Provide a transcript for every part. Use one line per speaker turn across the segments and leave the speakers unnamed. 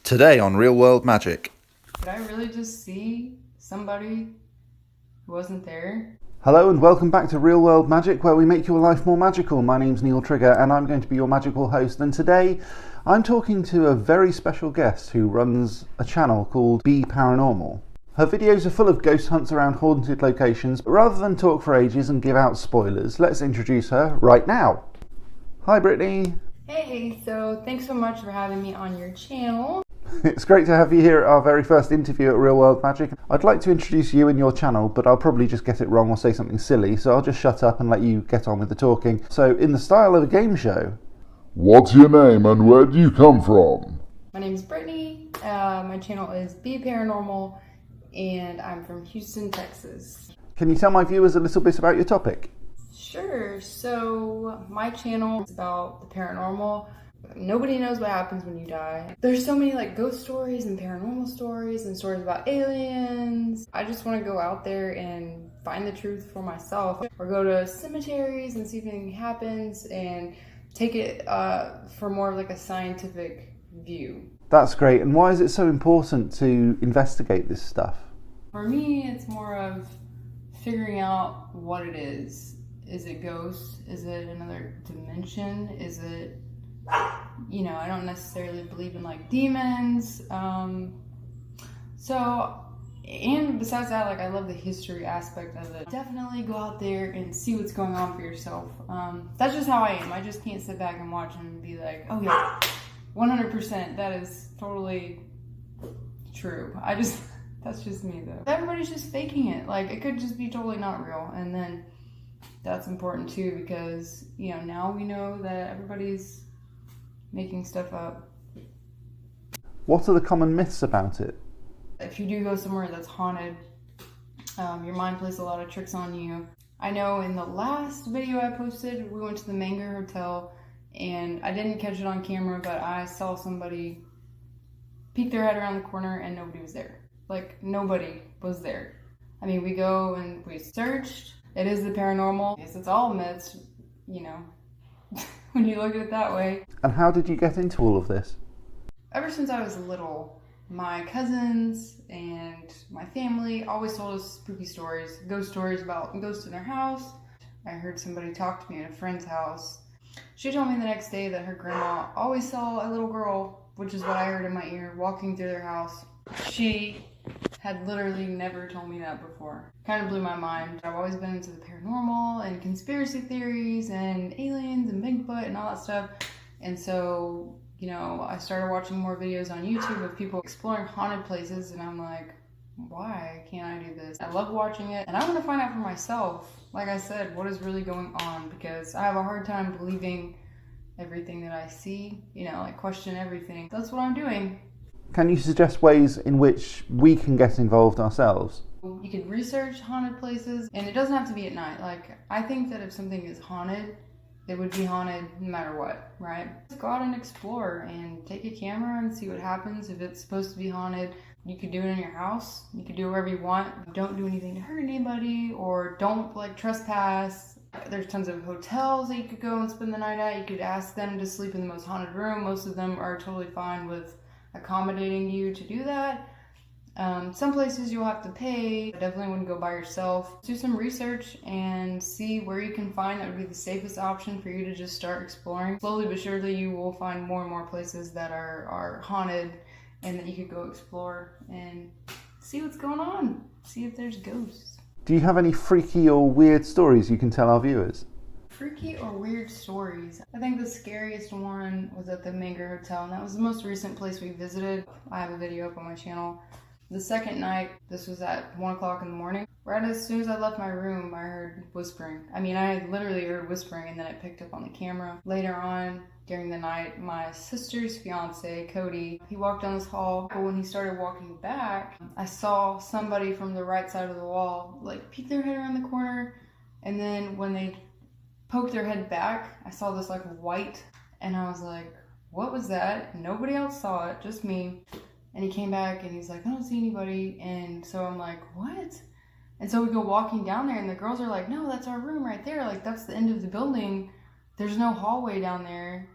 Today on Real World Magic.
Did I really just see somebody who wasn't there?
Hello and welcome back to Real World Magic, where we make your life more magical. My name's Neil Trigger and I'm going to be your magical host, and today I'm talking to a very special guest who runs a channel called B Paranormal. Her videos are full of ghost hunts around haunted locations, but rather than talk for ages and give out spoilers, let's introduce her right now. Hi Brittany.
Hey, so thanks so much for having me on your channel.
It's great to have you here at our very first interview at Real World Magic. I'd like to introduce you and your channel, but I'll probably just get it wrong or say something silly, so I'll just shut up and let you get on with the talking. So, in the style of a game show.
What's your name and where do you come from?
My name is Brittany. My channel is B Paranormal, and I'm from Houston, Texas.
Can you tell my viewers a little bit about your topic?
Sure. So my channel is about the paranormal. Nobody knows what happens when you die. There's so many like ghost stories and paranormal stories and stories about aliens. I just want to go out there and find the truth for myself, or go to cemeteries and see if anything happens and take it for more of like a scientific view.
That's great. And why is it so important to investigate this stuff?
For me, it's more of figuring out what it is. Is it ghosts? Is it another dimension? Is it, I don't necessarily believe in like demons. And besides that, like I love the history aspect of it. Definitely go out there and see what's going on for yourself. That's just how I am. I just can't sit back and watch and be like, oh yeah, 100%, that is totally true. That's just me though. Everybody's just faking it. Like it could just be totally not real. And then that's important too, because now we know that everybody's making stuff up.
What are the common myths about it?
If you do go somewhere that's haunted, your mind plays a lot of tricks on you. I know in the last video I posted, we went to the Manger Hotel, and I didn't catch it on camera, but I saw somebody peek their head around the corner and nobody was there. Like nobody was there. I mean, we go and we searched. It is the paranormal. Yes, it's all myths, when you look at it that way.
And how did you get into all of this?
Ever since I was little, my cousins and my family always told us spooky stories, ghost stories about ghosts in their house. I heard somebody talk to me at a friend's house. She told me the next day that her grandma always saw a little girl, which is what I heard in my ear, walking through their house. She had literally never told me that before. Kind of blew my mind. I've always been into the paranormal and conspiracy theories and aliens and Bigfoot and all that stuff. And so, I started watching more videos on YouTube of people exploring haunted places, and I'm like, why can't I do this? I love watching it, and I want to find out for myself, like I said, what is really going on, because I have a hard time believing everything that I see, question everything. That's what I'm doing.
Can you suggest ways in which we can get involved ourselves?
You could research haunted places, and it doesn't have to be at night. Like, I think that if something is haunted, it would be haunted no matter what, right? Just go out and explore and take a camera and see what happens. If it's supposed to be haunted, you could do it in your house. You could do it wherever you want. Don't do anything to hurt anybody, or don't trespass. There's tons of hotels that you could go and spend the night at. You could ask them to sleep in the most haunted room. Most of them are totally fine with accommodating you to do that. Some places you'll have to pay. I definitely wouldn't go by yourself. Do some research and see where you can find that would be the safest option for you to just start exploring. Slowly but surely you will find more and more places that are haunted, and that you could go explore and see what's going on. See if there's ghosts.
Do you have any freaky or weird stories you can tell our viewers?
Freaky or weird stories. I think the scariest one was at the Manger Hotel, and that was the most recent place we visited. I have a video up on my channel. The second night, this was at 1 o'clock in the morning. Right as soon as I left my room, I heard whispering. I mean, I literally heard whispering, and then I picked up on the camera. Later on, during the night, my sister's fiance, Cody, he walked down this hall. But when he started walking back, I saw somebody from the right side of the wall, peek their head around the corner, and then when they poked their head back, I saw this white, and I was like, what was that? Nobody else saw it, just me. And he came back and he's like, I don't see anybody. And so I'm like, what? And so we go walking down there, and the girls are like, no, that's our room right there. That's the end of the building. There's no hallway down there.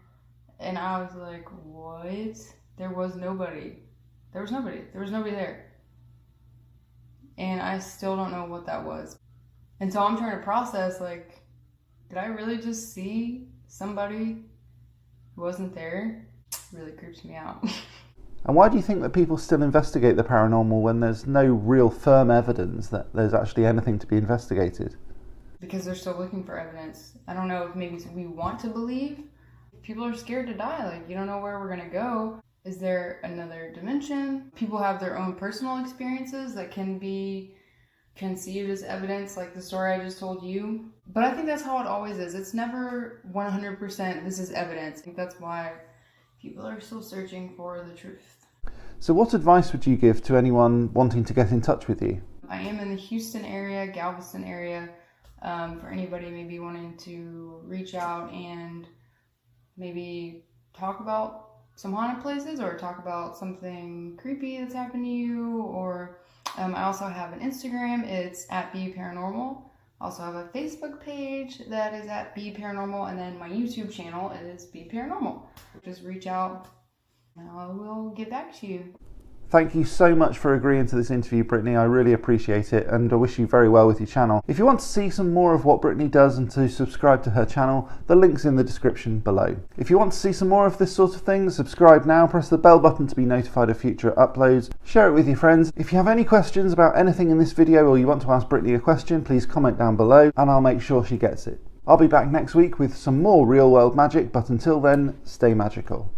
And I was like, what? there was nobody. There was nobody. There was nobody there. And I still don't know what that was. And so I'm trying to process, like, did I really just see somebody who wasn't there? It really creeps me out.
And why do you think that people still investigate the paranormal when there's no real firm evidence that there's actually anything to be investigated?
Because they're still looking for evidence. I don't know if maybe we want to believe. People are scared to die. Like, you don't know where we're going to go. Is there another dimension? People have their own personal experiences that can be conceived as evidence, like the story I just told you. But I think that's how it always is. It's never 100% this is evidence. I think that's why people are still searching for the truth.
So what advice would you give to anyone wanting to get in touch with you?
I am in the Houston area, Galveston area. For anybody maybe wanting to reach out and maybe talk about some haunted places or talk about something creepy that's happened to you, or I also have an Instagram. It's at B Paranormal. I also have a Facebook page that is at B Paranormal, and then my YouTube channel is B Paranormal. Just reach out and I will get back to you.
Thank you so much for agreeing to this interview, Brittany. I really appreciate it, and I wish you very well with your channel. If you want to see some more of what Brittany does and to subscribe to her channel, the link's in the description below. If you want to see some more of this sort of thing, subscribe now, press the bell button to be notified of future uploads, share it with your friends. If you have any questions about anything in this video or you want to ask Brittany a question, please comment down below and I'll make sure she gets it. I'll be back next week with some more real world magic, but until then, stay magical.